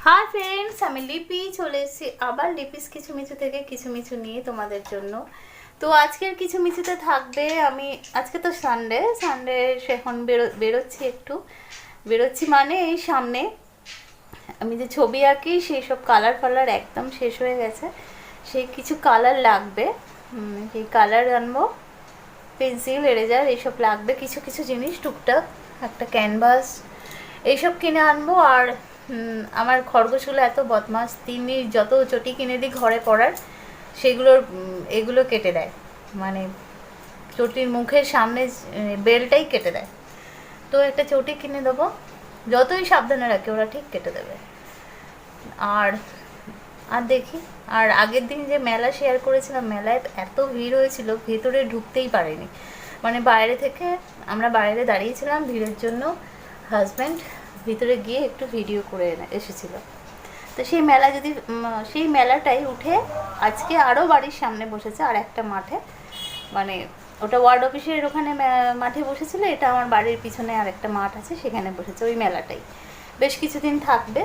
Hi friends, আমি লিপি চলে এসেছি আবার লিপিস কিছু মিছু থেকে কিছু মিছু নিয়ে তোমাদের জন্য। তো আজকের কিছু মিছুতে থাকবে আমি আজকে তো সানডে সানডে এখন বেরোচ্ছি একটু বেরোচ্ছি মানে এই সামনে আমি যে ছবি আঁকি সেই সব কালার ফালার একদম শেষ হয়ে গেছে। সেই কিছু কালার লাগবে, সেই কালার আনবো, পেন্সিল এরেজার এইসব লাগবে, কিছু কিছু জিনিস টুকটাক, একটা ক্যানভাস এইসব কিনে আনবো। আর আমার খরগোশগুলো এত বদমাস, তিনি যত চটি কিনে দিই ঘরে পড়ার সেগুলোর এগুলো কেটে দেয়, মানে চটির মুখের সামনে বেলটাই কেটে দেয়। তো একটা চটি কিনে দেবো, যতই সাবধানে রাখি ওরা ঠিক কেটে দেবে। আর আর দেখি, আর আগের দিন যে মেলা শেয়ার করেছিলাম, মেলায় এত ভিড় হয়েছিল ভেতরে ঢুকতেই পারিনি, মানে বাইরে থেকে আমরা বাইরে দাঁড়িয়েছিলাম ভিড়ের জন্য, হাজব্যান্ড ভিতরে গিয়ে একটু ভিডিও করে এসেছিল। তো সেই মেলা যদি সেই মেলাটাই উঠে আজকে আরও বাড়ির সামনে বসেছে আর একটা মাঠে, মানে ওটা ওয়ার্ড অফিসের ওখানে মাঠে বসেছিল, এটা আমার বাড়ির পিছনে আর একটা মাঠ আছে সেখানে বসেছে ওই মেলাটাই। বেশ কিছুদিন থাকবে,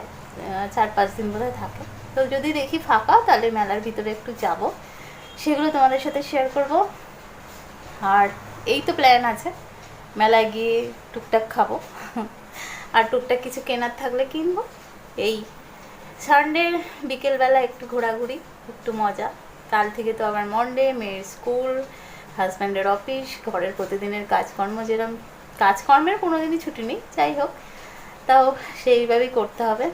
4-5 দিন বোধহয় থাকে। তো যদি দেখি ফাঁকা তাহলে মেলার ভিতরে একটু যাব, সেগুলো তোমাদের সাথে শেয়ার করব। আর এই তো প্ল্যান আছে, মেলায় গিয়ে টুকটাক খাবো আর টুকটাক কিছু কেনার থাকলে কিনবো। এই সানডের বিকেলবেলা একটু ঘোরাঘুরি, একটু মজা। কাল থেকে তো আবার মন্ডে, মেয়ের স্কুল, হাজব্যান্ডের অফিস, ঘরের প্রতিদিনের কাজকর্ম, যেরকম কাজকর্মের কোনো দিনই ছুটি নেই, যাই হোক তাও সেইভাবেই করতে হবে।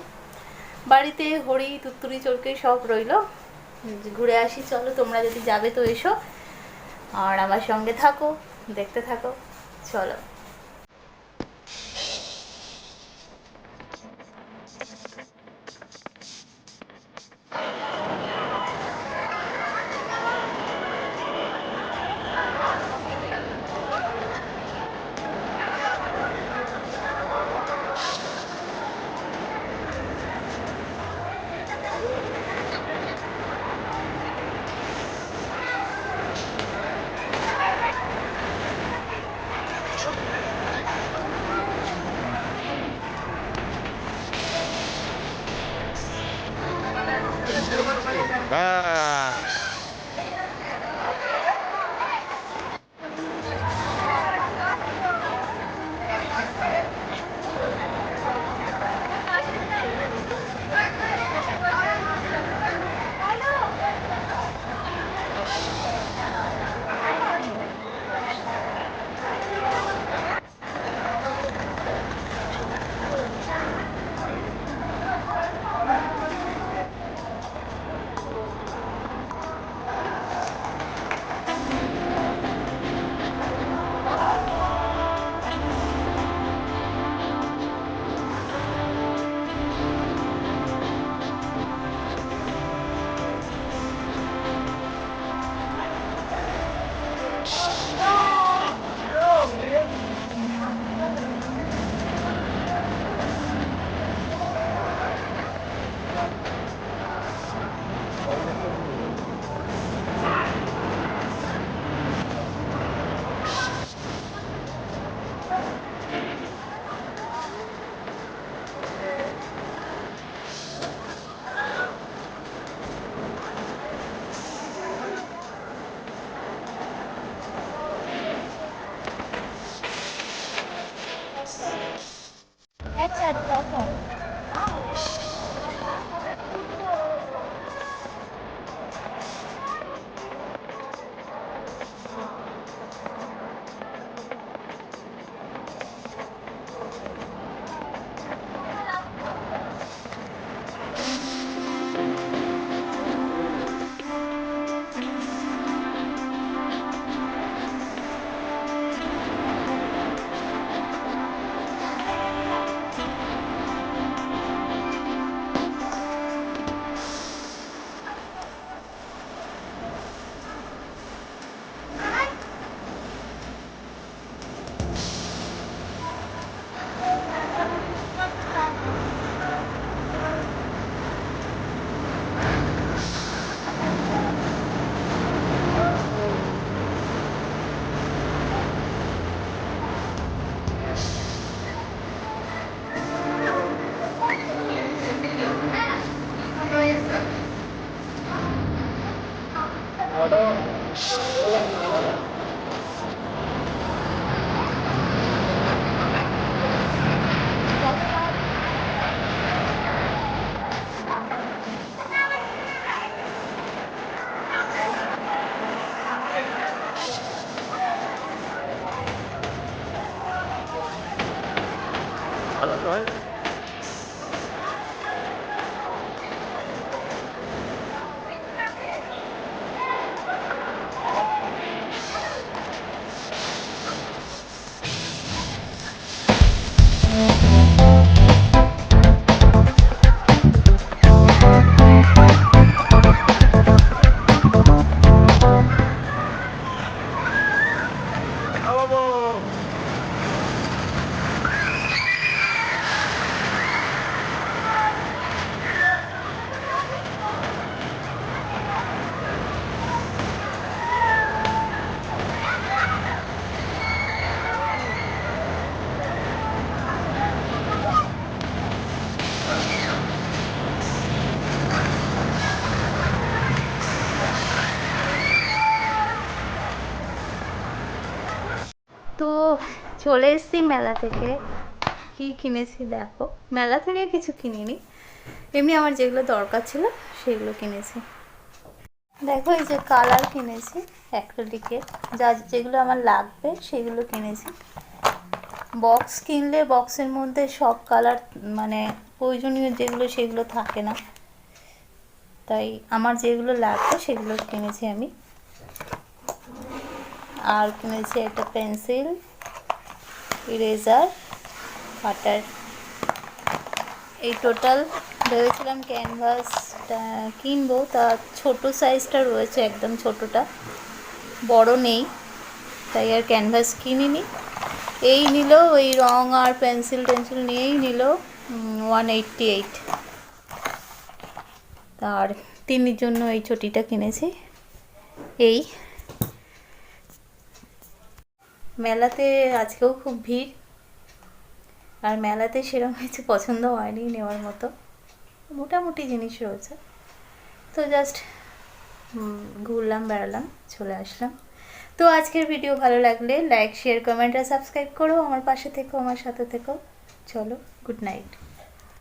বাড়িতে হরি তুত্তুরি চরকে সব রইলো, ঘুরে আসি চলো, তোমরা যদি যাবে তো এসো আর আমার সঙ্গে থাকো, দেখতে থাকো, চলো। Ah. ভালো নয়। তো চলে এসেছি মেলা থেকে। কি কিনেছি দেখো, মেলা থেকে কিছু কিনিনি, এমনি আমার যেগুলো দরকার ছিল সেগুলো কিনেছি। দেখো এই যে কালার কিনেছি অ্যাক্রিলিকের, যেগুলো আমার লাগবে সেগুলো কিনেছি। বক্স কিনলে বক্সের মধ্যে সব কালার মানে প্রয়োজনীয় যেগুলো সেগুলো থাকে না, তাই আমার যেগুলো লাগবে সেগুলো কিনেছি আমি। আর কিনেছি একটা পেন্সিল, ইরেজার, কাটার। এই টোটাল ভেবেছিলাম ক্যানভাসটা কিনবো, তা ছোট সাইজটা রয়েছে, একদম ছোটটা, বড় নেই, তাই আর ক্যানভাস কিনিনি। এই নিল, ওই রং আর পেন্সিল টেন্সিল নিয়েই নিল 188। আর তিন্নির জন্য এই চটিটা কিনেছি। এই মেলাতে আজকেও খুব ভিড়, আর মেলাতে সেরকম কিছু পছন্দ হয়নি নেওয়ার মতো, মোটামুটি জিনিস রয়েছে, তো জাস্ট ঘুরলাম বেড়ালাম চলে আসলাম। তো আজকের ভিডিও ভালো লাগলে লাইক শেয়ার কমেন্ট আর সাবস্ক্রাইব করো, আমার পাশে থেকো, আমার সাথে থেকো। চলো, গুড নাইট।